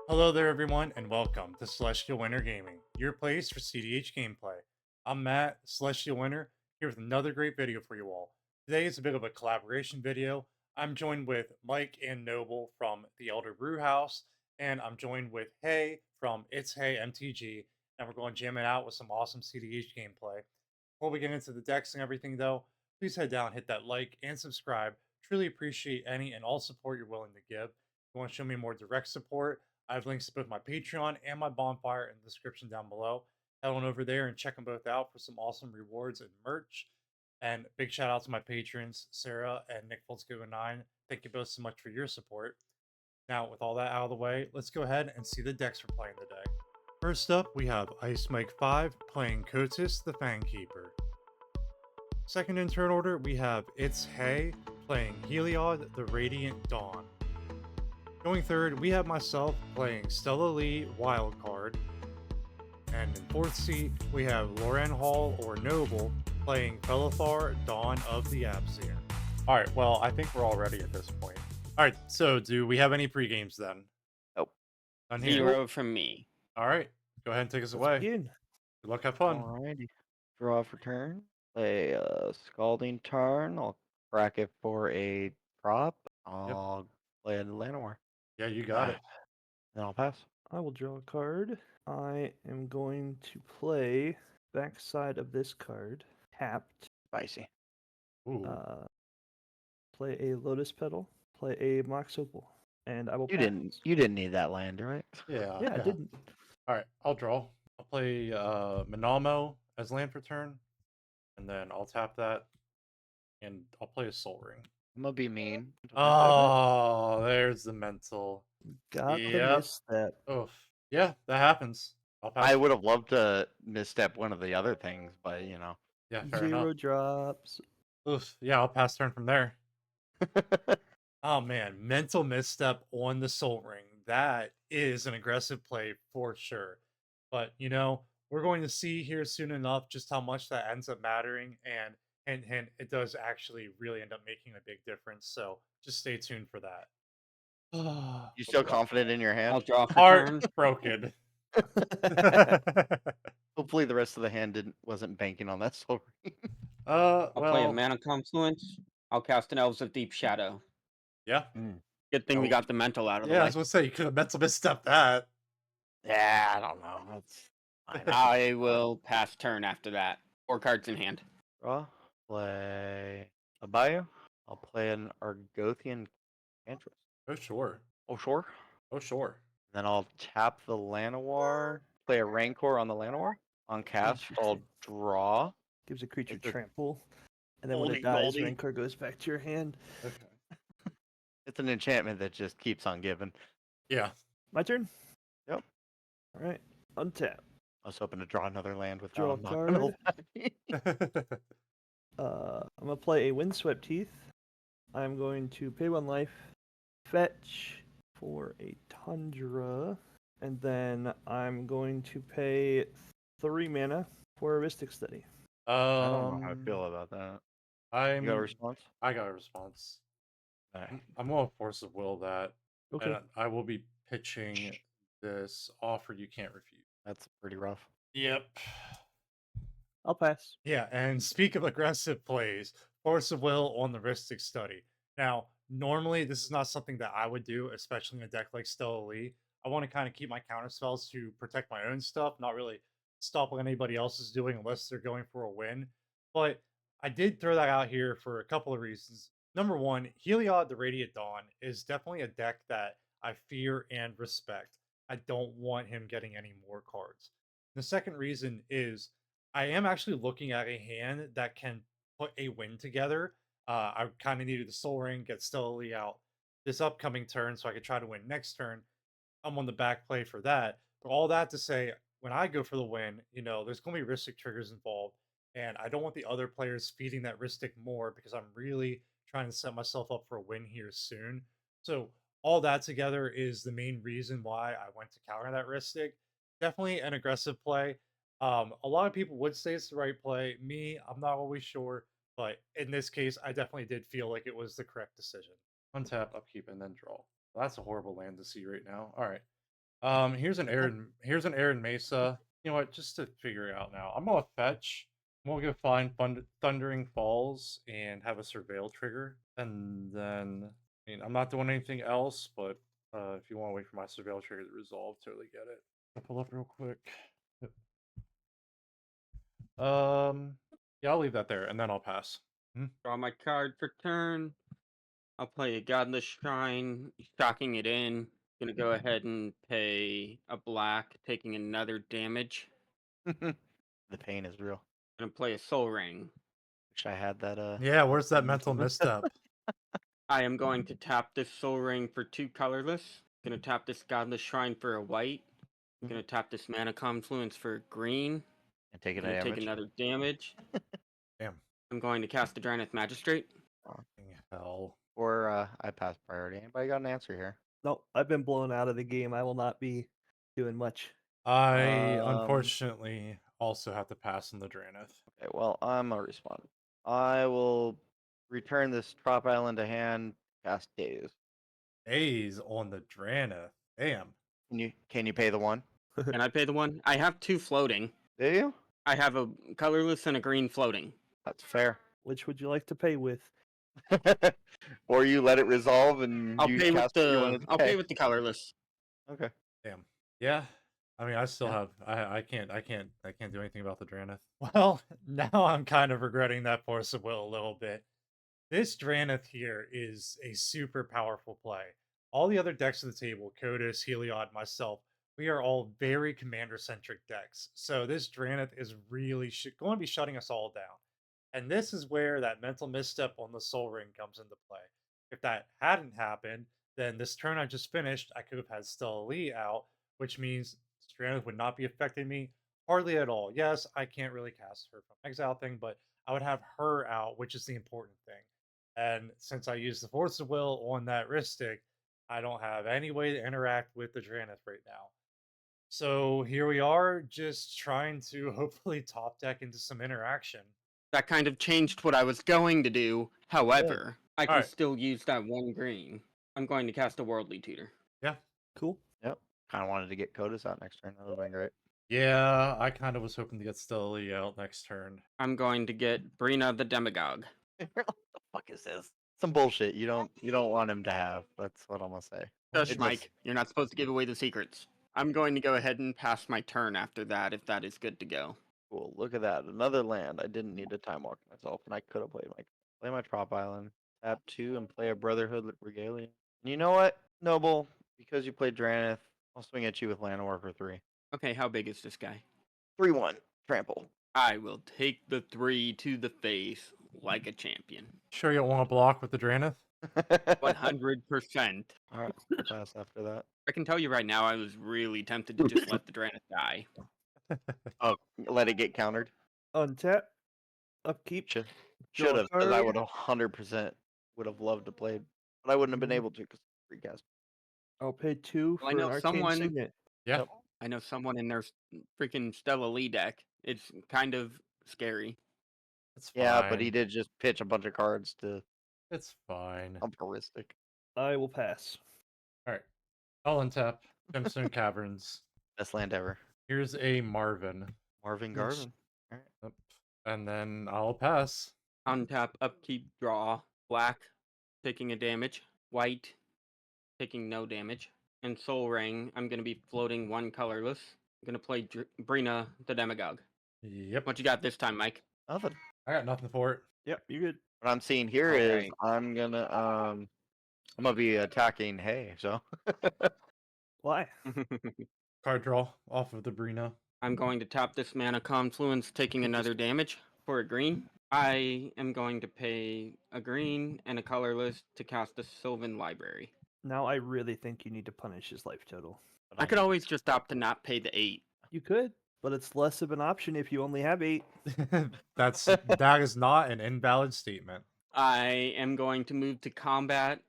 Hello there, everyone, and welcome to Celestial Winter Gaming, your place for CDH gameplay. I'm Matt, Celestial Winter, here with another great video for you all. Today is a bit of a collaboration video. I'm joined with Mike and Noble from the Elder Brew House, and I'm joined with Haay from It's Haay MTG, and we're going jamming out with some awesome CDH gameplay. Before we get into the decks and everything, though, please head down, hit that like, and subscribe. Truly appreciate any and all support you're willing to give. If you want to show me more direct support, I have links to both my Patreon and my bonfire in the description down below. Head on over there and check them both out for some awesome rewards and merch. And big shout out to my patrons, Sarah and Nick Foltz9. Thank you both so much for your support. Now, with all that out of the way, let's go ahead and see the decks we're playing today. First up, we have Ice Mike 5 playing Kotis the Fangkeeper. Second in turn order, we have It's Haay playing Heliod the Radiant Dawn. Going third, we have myself playing Stella Lee Wildcard. And in fourth seat, we have Lauren Hall or Noble playing Felothar Dawn of the Abseer. Alright, well, I think we're all ready at this point. Alright, so do we have any pre-games then? Nope. None here. Zero from me. Alright, go ahead and take us Let's away. begin. Good luck, have fun. Alrighty. Draw for turn. Play a Scalding turn. I'll crack it for a prop. I'll play a Llanowar. Yeah, you got it. Then I'll pass. I will draw a card. I am going to play backside of this card, tapped. Spicy. Ooh. Play a Lotus Petal. Play a Mox Opal, and I will. You pass. didn't need that land, right? Yeah. Yeah, I didn't. Alright, I'll draw. I'll play Minamo as land for turn. And then I'll tap that. And I'll play a Soul Ring. I'm gonna be mean. Oh, there's the mental. Got Yep. the misstep. Oof. Yeah, that happens. I'll pass. I would have loved to misstep one of the other things, but you know. Yeah, fair Zero enough. drops. Oof. Yeah, I'll pass turn from there. Oh man, mental misstep on the Soul Ring. That is an aggressive play for sure. But you know, we're going to see here soon enough just how much that ends up mattering, and hint, it does actually really end up making a big difference. So just stay tuned for that. You still confident in your I'll hand? draw for turn. Heart broken. Hopefully the rest of the hand wasn't banking on that soul ring. I'll play a Well, Mana Confluence. I'll cast an Elves of Deep Shadow. yeah. Good thing we Oh. got the mental out of the Yeah, I way. was gonna say you could have mental misstep that. Yeah, I don't know. That's fine. I will pass turn after that. 4 cards in hand. Draw. Play a bio. I'll play an Argothian Cantress. Oh sure. Oh, sure. Oh sure. Then I'll tap the Llanowar. Play a Rancor on the Llanowar. On cast, I'll Interesting. draw. Gives a creature It's a trample, and then when Goldie, it dies, Goldie. Rancor goes back to your hand. Okay. It's an enchantment that just keeps on giving. Yeah. My turn. Yep. All right. Untap. I was hoping to draw another land without Draw a him not gonna card. let me. I'm gonna play a Windswept Teeth. I'm going to pay 1 life, fetch for a Tundra, and then I'm going to pay 3 mana for a Mystic Study. I don't know how I feel about that. You got a response? I got a response. Alright. I'm going to force of will that. Okay. And I will be pitching this offer you can't refuse. That's pretty rough. Yep. I'll pass. Yeah, and speak of aggressive plays, force of will on the Ristic Study. Now, normally this is not something that I would do, especially in a deck like Stella Lee. I want to kind of keep my counter spells to protect my own stuff, not really stop what anybody else is doing unless they're going for a win. But I did throw that out here for a couple of reasons. Number one, Heliod the Radiant Dawn is definitely a deck that I fear and respect. I don't want him getting any more cards. The second reason is I am actually looking at a hand that can put a win together. I kind of needed the Soul Ring, get Stella Lee out this upcoming turn so I could try to win next turn. I'm on the back play for that. But all that to say, when I go for the win, you know, there's going to be Ristic triggers involved. And I don't want the other players feeding that Ristic more because I'm really trying to set myself up for a win here soon. So all that together is the main reason why I went to counter that Ristic. Definitely an aggressive play. A lot of people would say it's the right play. Me, I'm not always sure, but in this case, I definitely did feel like it was the correct decision. Untap, upkeep, and then draw. Well, that's a horrible land to see right now. All right. Here's an Aaron Mesa. You know what? Just to figure it out now, I'm gonna fetch. We'll go find Thundering Falls and have a surveil trigger, and then I mean I'm not doing anything else. But if you want to wait for my surveil trigger to resolve, totally get it. I'll pull up real quick. Yep. Yeah, I'll leave that there, and then I'll pass. Draw my card for turn. I'll play a Godless Shrine, shocking it in. Gonna go ahead and pay a black, taking another damage. The pain is real. Gonna play a Soul Ring. Wish I had that. Yeah, where's that mental misstep? I am going to tap this Soul Ring for 2 colorless. Gonna tap this Godless Shrine for a white. Gonna tap this Mana Confluence for green. And take it Gonna damage. take another damage. Damn. I'm going to cast the Dranith Magistrate. Fucking hell. Or I pass priority. Anybody got an answer here? No, I've been blown out of the game. I will not be doing much. I Um, unfortunately also have to pass on the Dranith. Okay, well, I'm gonna respond. I will return this Trop Island to hand, cast Daze. A's on the Dranith. Damn. Can you pay the one? Can I pay the one? I have 2 floating. Do you? I have a colorless and a green floating. That's fair. Which would you like to pay with? Or you let it resolve and I'll you pay with cast what you the wanted to I'll pay with the colorless. Okay. Damn. Yeah. I mean, I still have. I can't do anything about the Dranith. Well, now I'm kind of regretting that Force of Will a little bit. This Dranith here is a super powerful play. All the other decks of the table, Kotis, Heliod, myself, we are all very commander-centric decks. So this Dranith is really going to be shutting us all down. And this is where that mental misstep on the Soul Ring comes into play. If that hadn't happened, then this turn I just finished, I could have had Stella Lee out, which means Dranith would not be affecting me hardly at all. Yes, I can't really cast her from exile thing, but I would have her out, which is the important thing. And since I used the Force of Will on that wrist stick, I don't have any way to interact with the Dranith right now. So here we are, just trying to hopefully top deck into some interaction. That kind of changed what I was going to do. However, I can Alright. still use that 1 green. I'm going to cast a Worldly Tutor. Cool. Yep. Kind of wanted to get Kotis out next turn. That would have been great. Yeah, I kind of was hoping to get Stella Lee out next turn. I'm going to get Brina the Demagogue. What the fuck is this? Some bullshit you don't want him to have. That's what I'm gonna say. Shush, It Mike. just- You're not supposed to give away the secrets. I'm going to go ahead and pass my turn after that, if that is good to go. Cool. Look at that. Another land. I didn't need to time walk myself, and I could have played my Trop Island. Tap 2 and play a Brotherhood Regalia. And you know what, Noble? Because you played Dranith, I'll swing at you with Llanowar for 3. Okay, how big is this guy? 3-1. Trample. I will take the 3 to the face like a champion. Sure you don't want to block with the Dranith? 100%. Alright, pass after that. I can tell you right now, I was really tempted to just let the Dranith die. Oh, let it get countered. Untap. Upkeep. Should Draw a have, because I card. would have 100% would have loved to play, but I wouldn't have been able to because free cast. I'll pay 2 Well, I for know an Arcane someone- Signet. Yeah. Yep. I know someone in their freaking Stella Lee deck. It's kind of scary. It's fine. Yeah, but he did just pitch a bunch of cards to It's fine. Umperistic. I will pass. Alright. I'll untap. Gemstone Caverns. Best land ever. Here's a Marvin. Marvin Nice. Garvin. Yep. And then I'll pass. Untap, upkeep, draw. Black, taking a damage. White, taking no damage. And Soul Ring, I'm going to be floating 1 colorless. I'm going to play Brina the Demagogue. Yep. What you got this time, Mike? Nothing. I got nothing for it. Yep, you're good. What I'm seeing here is Alright. I'm gonna be attacking Haay, so Why? Card draw off of the Brina. I'm going to tap this Mana Confluence, taking another damage for a green. I am going to pay a green and a colorless to cast a Sylvan Library. Now I really think you need to punish his life total. I could always just opt to not pay the 8. You could, but it's less of an option if you only have 8. That is not an invalid statement. I am going to move to combat,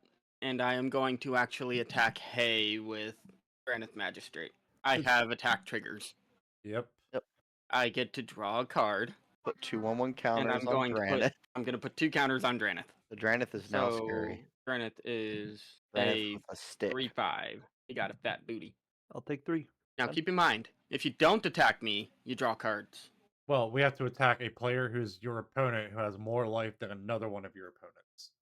and I am going to actually attack Haay with Dranith Magistrate. I have attack triggers. Yep. I get to draw a card, put 2/1/1 and counters I'm on going to Dranith. put I'm going to put 2 counters on Dranith. The Dranith is now scary. Dranith is Dranith a with a stick. 3/5. He got a fat booty. I'll take 3. Now Done. keep in mind, if you don't attack me, you draw cards. Well, we have to attack a player who's your opponent who has more life than another one of your opponents.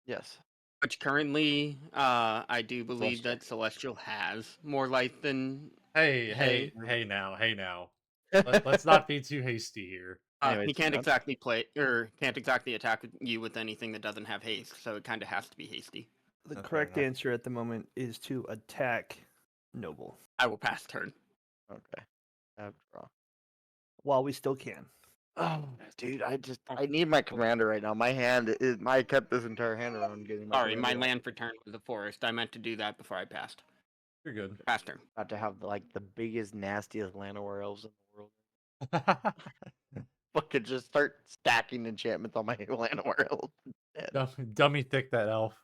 Yes. Which currently, I do believe Celestial. that Celestial has more life than Hey, Haay. hey now. Let's not be too hasty here. Anyways, He can't done. exactly play or can't exactly attack you with anything that doesn't have haste, so it kind of has to be hasty. The That's fair correct enough. answer at the moment is to attack Noble I will pass turn. Okay. Tab draw. while we still can. Oh, dude, I need my commander right now. My hand is I kept this entire hand around getting my Sorry, my commander. land for turn was a forest. I meant to do that before I passed. You're good. Pass turn. About to have like the biggest, nastiest Llanowar elves in the world. Fucking just start stacking enchantments on my Llanowar elves. Dead. Dummy thick that elf.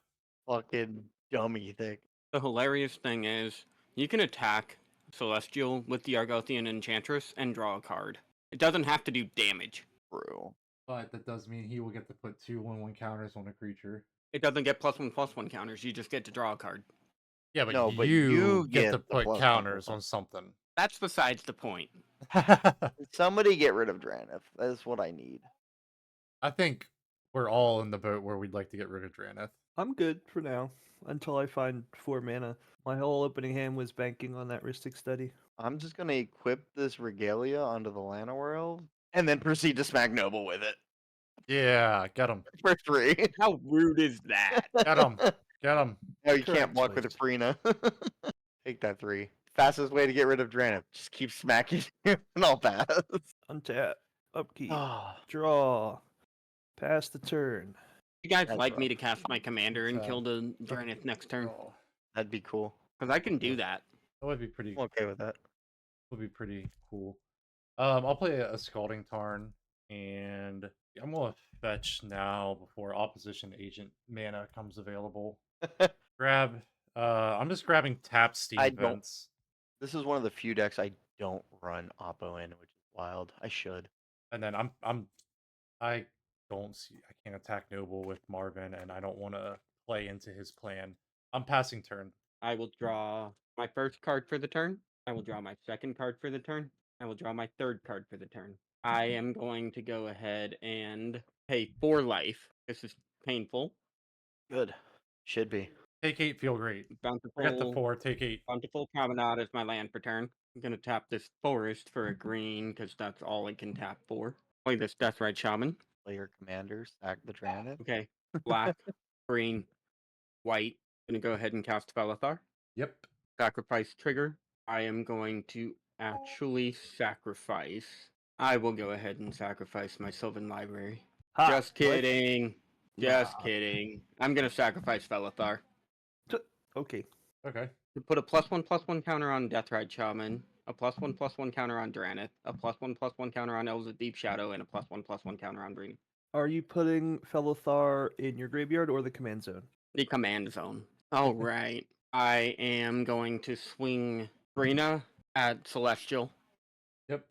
Fucking dummy thick. The hilarious thing is, you can attack Celestial with the Argothian Enchantress and draw a card. It doesn't have to do damage. True. But that does mean he will get to put 2/1/1 counters on a creature. It doesn't get +1/+1 counters. You just get to draw a card. Yeah, but No, but you you get get to the put +1/+1. counters on something. That's besides the point. Somebody get rid of Dranith. That is what I need. I think we're all in the boat where we'd like to get rid of Dranith. I'm good for now until I find 4 mana. My whole opening hand was banking on that Rhystic Study. I'm just gonna equip this Regalia onto the Llanowar elf and then proceed to smack Noble with it Yeah, get him. for 3. How rude is that? Get him. Get him. No, you Correct can't block with a choice. Frina. Take that 3. Fastest way to get rid of Dranith. Just keep smacking him and I'll pass. Untap, upkeep, Ah, draw, pass the turn. You guys That's like rough. me to cast my commander and So, kill the Dranith next turn? Oh, that'd be cool. Because I can do that. that would be pretty. I'm okay with that. Would be pretty cool. I'll play a Scalding Tarn, and I'm gonna fetch now before Opposition Agent mana comes available. Grab. I'm just grabbing tap Steam I don't- Vents, This is one of the few decks I don't run Oppo in, which is wild. I should. and then I don't see. I can't attack Noble with Marvin, and I don't want to play into his plan. I'm passing turn. I will draw my first card for the turn. I will draw my second card for the turn. I will draw my third card for the turn. I am going to go ahead and pay 4 life. This is painful. Good. Should be. Take 8. Feel great. Forget the Bountiful, 4. Take 8. Bountiful Promenade is my land for turn. I'm going to tap this forest for a green because that's all it can tap for. Play this Deathrite Shaman. Play your commander, sack the Dranith. Okay. Black, green, white. Gonna go ahead and cast Felothar. Yep. Sacrifice trigger. I am going to actually sacrifice. I will go ahead and sacrifice my Sylvan Library. Ha, Just what? kidding. Just Nah. kidding. I'm gonna sacrifice Felothar. Okay. Okay. To put a +1/+1 counter on Deathrite Shaman, a +1/+1 counter on Dranith, a +1/+1 counter on Elves of Deep Shadow, and a +1/+1 counter on Brina. Are you putting Felothar in your graveyard or the command zone? The command zone. All right. I am going to swing Brina at Celestial. Yep.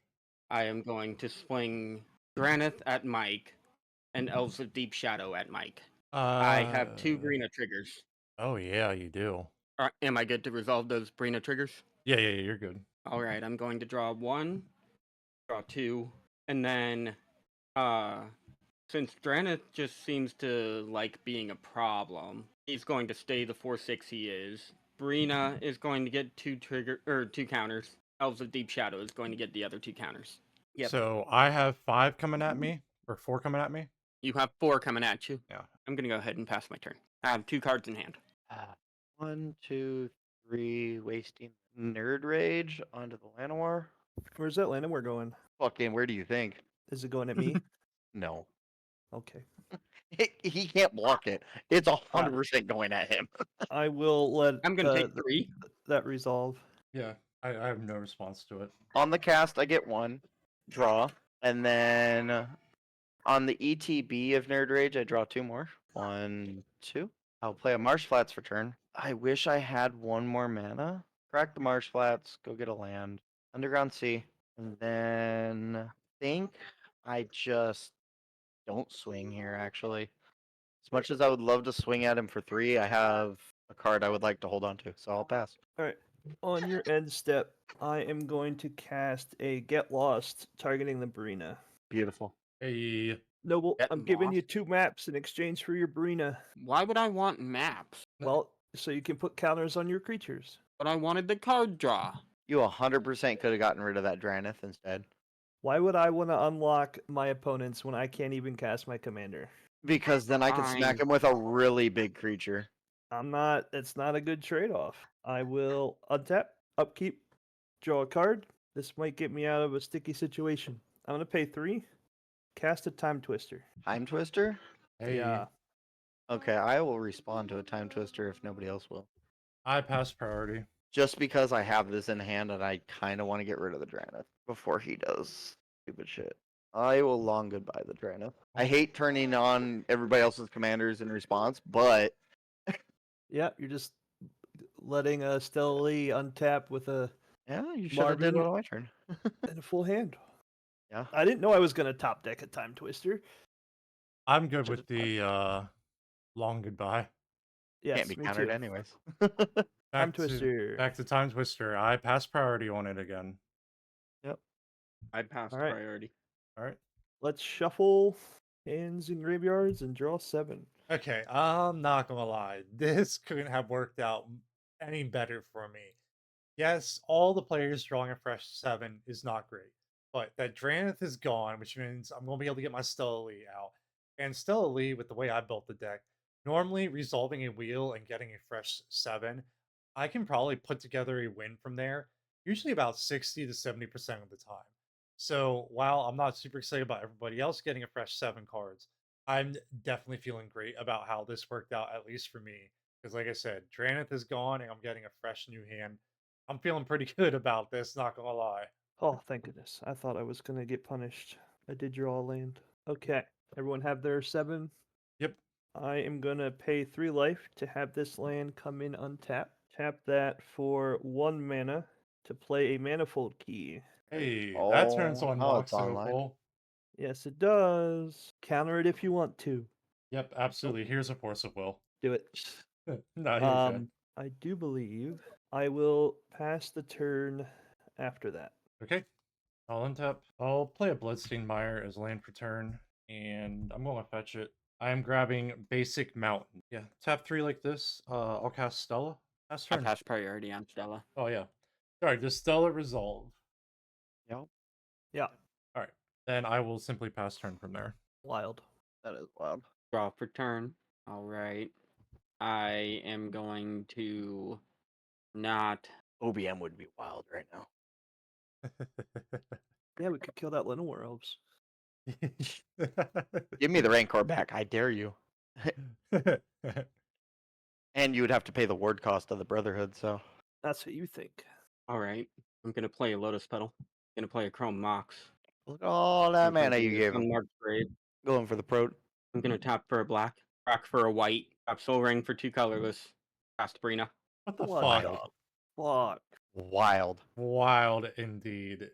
I am going to swing Dranith at Mike and Elves of Deep Shadow at Mike. I have 2 Brina triggers. Oh yeah, you do. Am I good to resolve those Brina triggers? Yeah, you're good. All right, I'm going to draw 1, draw 2, and then since Dranith just seems to like being a problem, he's going to stay the 4/6 he is. Brina is going to get 2 counters. Elves of Deep Shadow is going to get the other 2 counters. Yep. So I have 5 coming at me, or 4 coming at me. You have 4 coming at you. Yeah. I'm gonna go ahead and pass my turn. I have 2 cards in hand. 1, 2, 3, wasting Nerd Rage onto the Llanowar. Where's that Llanowar going? Fucking, where do you think? Is it going at me? No. Okay. He can't block it. It's 100% going at him. I will let I'm gonna take 3. that resolve. Yeah. I have no response to it. On the cast, I get 1, draw, and then on the ETB of Nerd Rage, I draw 2 more. 1, 2. I'll play a Marsh Flats for turn. I wish I had 1 more mana. Crack the Marsh Flats, go get a land. Underground Sea. And then I think I just don't swing here, actually. As much as I would love to swing at him for 3, I have a card I would like to hold on to, so I'll pass. All right. On your end step, I am going to cast a Get Lost targeting the Brina. Beautiful. Hey, Noble, Get I'm giving you Lost? 2 maps in exchange for your Brina. Why would I want maps? Well, so you can put counters on your creatures. But I wanted the card draw. You 100% could have gotten rid of that Dranith instead. Why would I want to unlock my opponents when I can't even cast my commander? Because then I could smack Fine. him with a really big creature. It's not a good trade-off. I will untap, upkeep, draw a card. This might get me out of a sticky situation. I'm going to pay 3, cast a Timetwister. Timetwister? hey. Yeah. Okay, I will respond to a Timetwister if nobody else will. I pass priority. Just because I have this in hand and I kind of want to get rid of the Dranith before he does stupid shit. I will long goodbye the Dranith. I hate turning on everybody else's commanders in response, but Yeah, you're just letting Stella Lee untap with a yeah, you should have did Marvin- it on my turn. in a full hand. Yeah. I didn't know I was going to top deck a Timetwister. I'm good Should've with the long goodbye. Yes, Can't be me countered too. anyways. Back to Timetwister. Timetwister. I pass priority on it again. I passed Alright. priority. All right. Let's shuffle hands and graveyards and draw 7. Okay, I'm not gonna lie. This couldn't have worked out any better for me. Yes, all the players drawing a fresh 7 is not great, but that Dranith is gone, which means I'm gonna be able to get my Stella Lee out. And Stella Lee, with the way I built the deck, normally resolving a wheel and getting a fresh 7, I can probably put together a win from there, usually about 60 to 70% of the time. So while I'm not super excited about everybody else getting a fresh 7 cards, I'm definitely feeling great about how this worked out, at least for me. Because, like I said, Dranith is gone and I'm getting a fresh new hand. I'm feeling pretty good about this, not gonna lie. Oh, thank goodness. I thought I was going to get punished. I did draw a land. Okay. Everyone have their 7. Yep. I am going to pay 3 life to have this land come in untapped. Tap that for 1 mana to play a manifold key. Hey, that turns Oh, on now Mox it's online. Opal. Yes, it does. Counter it if you want to. Yep, absolutely. Here's a force of will. Do it. No, you're good. I do believe I will pass the turn after that. Okay. I'll untap. I'll play a Bloodstained Mire as land for turn, and I'm going to fetch it. I am grabbing Basic Mountain. Yeah, tap 3 like this. I'll cast Stella. Pass I turn. passed priority on Stella. Oh, yeah. Sorry, does Stella resolve? Yep, Yeah, All right. Then I will simply pass turn from there. wild. that is wild. Draw for turn. All right. I am going to not. OBM would be wild right now. Yeah, we could kill that Llanowar elves. Give me the Rancor back, I dare you. And you would have to pay the ward cost of the Brotherhood, so. That's what you think. All right. I'm going to play a Lotus Petal. I'm going to play a Chrome Mox. Look at all that I'm gonna mana do you this gave him. Unmarked Grave. Going for the pro. I'm going to tap for a black. Rock for a white. Tap Soul Ring for 2 colorless. Cast Brina. What the What fuck? the fuck? Wild. Wild indeed.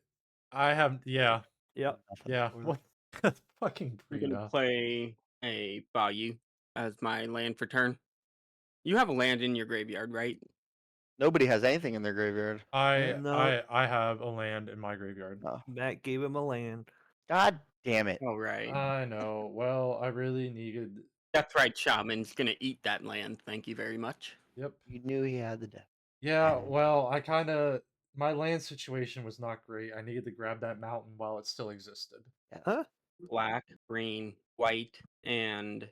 I have, yeah, Yep. Nothing yeah. for What fucking I'm going to Brina? play a Bayou as my land for turn. You have a land in your graveyard, right? Nobody has anything in their graveyard. No. I have a land in my graveyard. No. Matt gave him a land. God damn it. All right. I know. Well, I really needed. That's right, Shaman's going to eat that land. Thank you very much. Yep. You knew he had the death. Yeah, well, I kind of. My land situation was not great. I needed to grab that mountain while it still existed. Huh? Black, green, white, and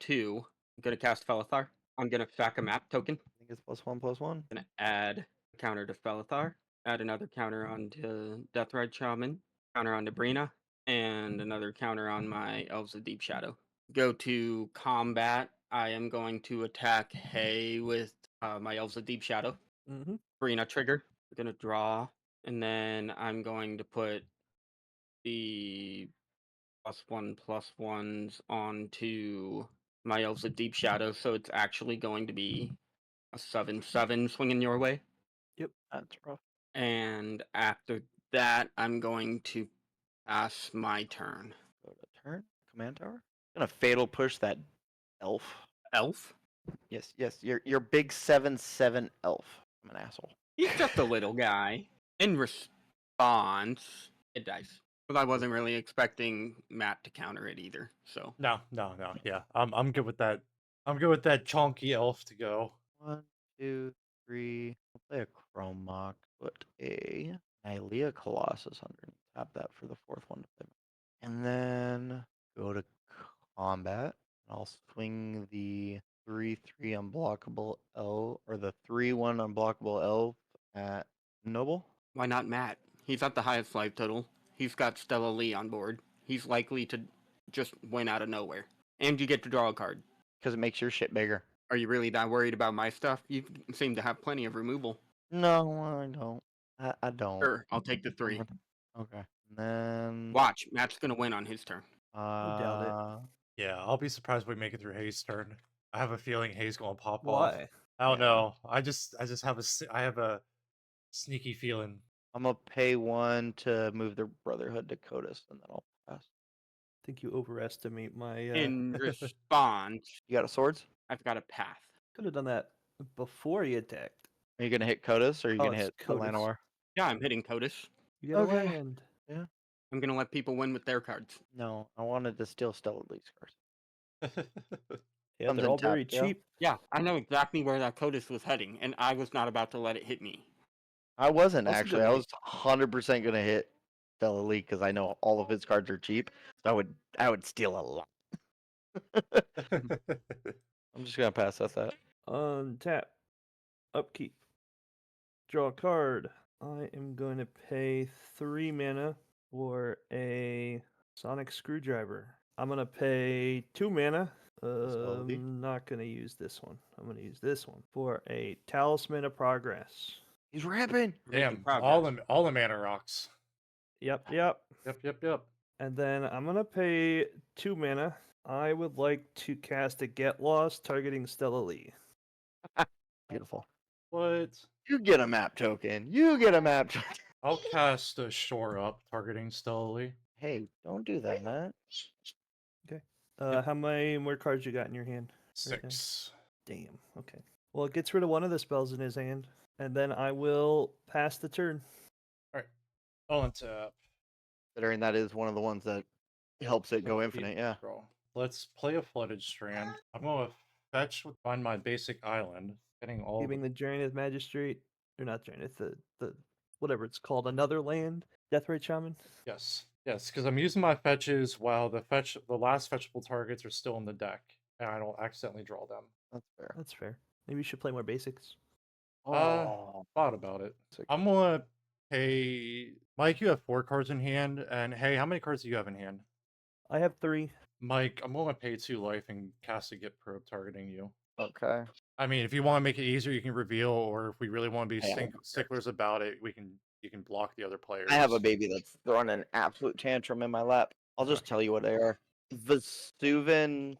2. I'm going to cast Felothar. I'm going to sack a map token. I think it's +1/+1. Going to add a counter to Felothar. Add another counter onto Deathrite Shaman. Counter onto Brina. And another counter on my Elves of Deep Shadow. Go to combat. I am going to attack Haay with my Elves of Deep Shadow. Mm-hmm. Brina trigger. I'm going to draw. And then I'm going to put the +1/+1s onto my Elves of Deep Shadow. So it's actually going to be a 7/7 swinging your way. That's rough. And after that, I'm going to pass my turn. Go to turn. Command tower. Gonna fatal push that elf. Elf? Yes, yes. Your big 7/7 elf. I'm an asshole. He's just a little guy. In response, it dies. But I wasn't really expecting Matt to counter it either. So No. Yeah, I'm good with that. I'm good with that chonky elf to go. 1, 2, 3. I'll play a Chrome Mock. Put a Nylea Colossus under. Tap that for the 4th one to play. And then go to combat. I'll swing the 3/3 unblockable elf, or the 3/1 unblockable elf at Noble. why not Matt? He's at the highest life total. He's got Stella Lee on board. He's likely to just win out of nowhere. And you get to draw a card. Because it makes your shit bigger. Are you really that worried about my stuff? You seem to have plenty of removal. No, I don't. I don't. Sure, I'll take the 3. Okay. And then. Watch, Matt's gonna win on his turn. doubt it. Yeah, I'll be surprised if we make it through Hayes' turn. I have a feeling Hayes gonna pop off. Why? I don't Yeah. know. I just have I have a sneaky feeling. I'm gonna pay 1 to move the Brotherhood to Kotis, and then I'll pass. I think you overestimate my. In response, You got a swords? I've got a path. Could have done that before you attacked. Are you gonna hit Kotis, or are you Oh, gonna it's hit Kotis. Llanowar? Yeah, I'm hitting Kotis. You get Okay. a land. I'm gonna let people win with their cards. No, I wanted to steal Stella Lee's cards. Yeah, Comes they're in all very tapped, yeah. cheap. Yeah, I know exactly where that Kotis was heading, and I was not about to let it hit me. I wasn't Also actually. good I mate. was 100% gonna hit Stella Lee because I know all of his cards are cheap. So I would steal a lot. I'm just gonna pass that. Untap. Upkeep. Draw a card. I am going to pay 3 mana for a Sonic Screwdriver. I'm going to pay 2 mana. Lee. I'm not going to use this one. I'm going to use this one for a Talisman of Progress. He's ramping. Damn, Progress. all the mana rocks. Yep. Yep. And then I'm going to pay 2 mana. I would like to cast a Get Lost targeting Stella Lee. Beautiful. What? You get a map token. You get a map token. I'll cast a Shore Up targeting Stella Lee. Hey, don't do that, Matt. How many more cards you got in your hand? Right now. 6. Damn. Okay. Well, it gets rid of one of the spells in his hand, and then I will pass the turn. All untap. Considering that is one of the ones that helps it go Upkeep, infinite, yeah. draw. Let's play a Flooded Strand. I'm gonna fetch find my basic island. Getting all Giving the Dranith Magistrate, or not Dranith, the whatever it's called, another land, Deathrite Shaman. Yes, because I'm using my fetches while the last fetchable targets are still in the deck, and I don't accidentally draw them. That's fair. That's fair. Maybe you should play more basics. Oh, Thought about it. sick. I'm gonna pay Mike. You have 4 cards in hand, and hey, how many cards do you have in hand? I have 3. Mike, I'm gonna pay 2 life and cast a Get Probe targeting you. Okay. I mean, if you want to make it easier, you can reveal, or if we really want to be I have sticklers about it, you can block the other players. I have a baby that's throwing an absolute tantrum in my lap. I'll just tell you what they are. Vesuvan,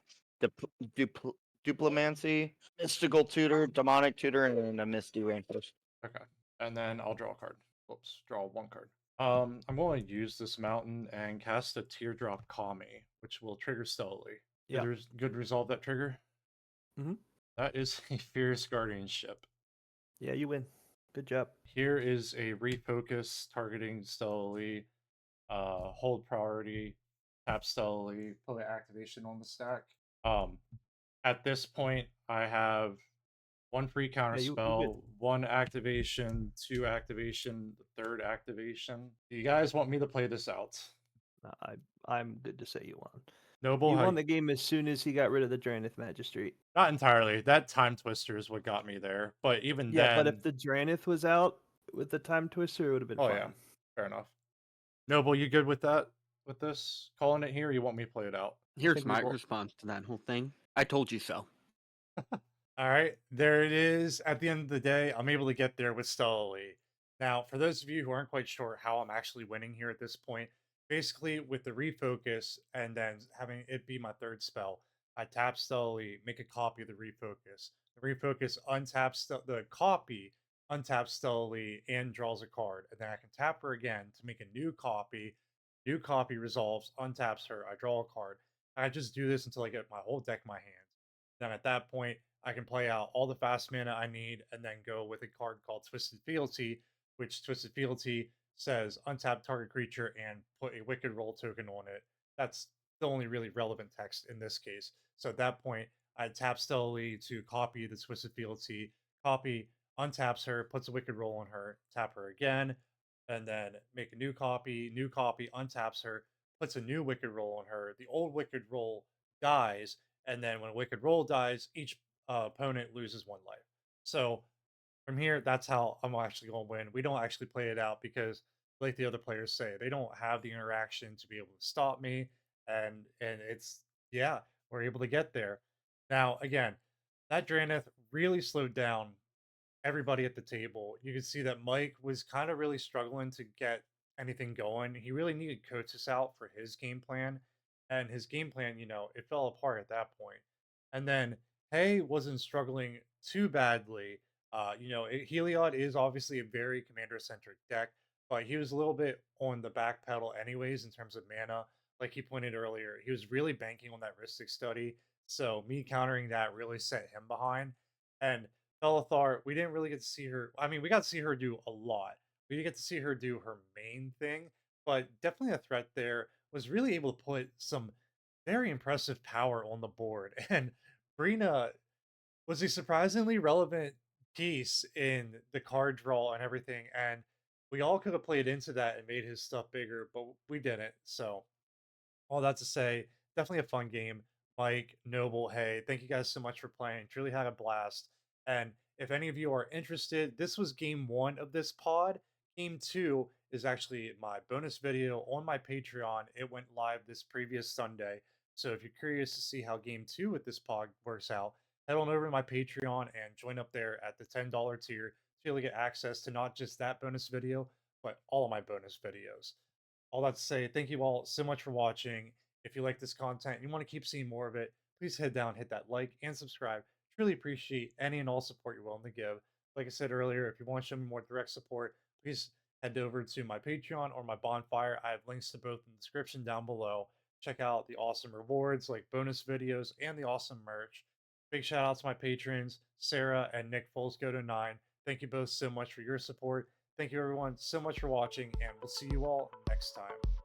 Duplimancy, Mystical Tutor, Demonic Tutor, and then a Misty Rainforest. Okay, and then I'll draw a card. Whoops, draw 1 card. I'm going to use this mountain and cast a Teardrop Kami, which will trigger Stella Lee. Yeah. Good resolve that trigger. Mhm. That is a Fierce Guardianship. Yeah, you win. Good job. Here is a Refocus targeting Stella Lee. Hold priority, tap Stella Lee, put an activation on the stack. At this point, I have 1 free counter Yeah, you spell, win. 1 activation, 2 activation, the 3rd activation. Do you guys want me to play this out? I'm good to say you won. Noble, You how- won the game as soon as he got rid of the Dranith Magistrate. not entirely. That Timetwister is what got me there. But even Yeah, then, but if the Dranith was out with the Timetwister, it would have been oh fine. yeah, fair enough. Noble, you good with that? With this, calling it here? Or you want me to play it out? Here's think we my both- response to that whole thing. I told you so. All right, there it is. At the end of the day, I'm able to get there with Stella Lee. Now, for those of you who aren't quite sure how I'm actually winning here at this point, basically with the refocus and then having it be my 3rd spell, I tap Stella Lee, make a copy of the refocus. The refocus untaps the copy, untaps Stella Lee, and draws a card. And then I can tap her again to make a new copy. New copy resolves, untaps her, I draw a card. I just do this until I get my whole deck in my hand. Then at that point, I can play out all the fast mana I need and then go with a card called Twisted Fealty, which Twisted Fealty says untap target creature and put a Wicked Roll token on it. That's the only really relevant text in this case. So at that point, I tap Stella Lee to copy the Twisted Fealty, copy, untaps her, puts a Wicked Roll on her, tap her again, and then make a new copy, untaps her, puts a new Wicked Roll on her. The old Wicked Roll dies, and then when Wicked Roll dies, each opponent loses 1 life. So from here, that's how I'm actually going to win. We don't actually play it out because, like the other players say, they don't have the interaction to be able to stop me, and it's yeah, we're able to get there. Now again, that Dranith really slowed down everybody at the table. You could see that Mike was kind of really struggling to get anything going. He really needed Kotis out for his game plan, and his game plan, it fell apart at that point. And then Haay wasn't struggling too badly. Heliod is obviously a very commander-centric deck, but he was a little bit on the back pedal anyways in terms of mana. Like he pointed earlier, he was really banking on that Rhystic Study. So me countering that really set him behind. And Felothar, we didn't really get to see her. I mean, we got to see her do a lot. We didn't get to see her do her main thing, but definitely a threat there. Was really able to put some very impressive power on the board. And Brina was a surprisingly relevant piece in the card draw and everything. And we all could have played into that and made his stuff bigger, but we didn't. So all that to say, definitely a fun game. Mike, Noble, hey, thank you guys so much for playing. Truly had a blast. And if any of you are interested, this was game 1 of this pod. Game 2 is actually my bonus video on my Patreon. It went live this previous Sunday. So if you're curious to see how game 2 with this pod works out, head on over to my Patreon and join up there at the $10 tier to be able to get access to not just that bonus video, but all of my bonus videos. All that to say, thank you all so much for watching. If you like this content and you want to keep seeing more of it, please head down, hit that like and subscribe. Truly appreciate any and all support you're willing to give. Like I said earlier, if you want to show me more direct support, please head over to my Patreon or my Bonfire. I have links to both in the description down below. Check out the awesome rewards like bonus videos and the awesome merch. Big shout out to my patrons, Sarah and Nick Folesgo9. Thank you both so much for your support. Thank you everyone so much for watching, and we'll see you all next time.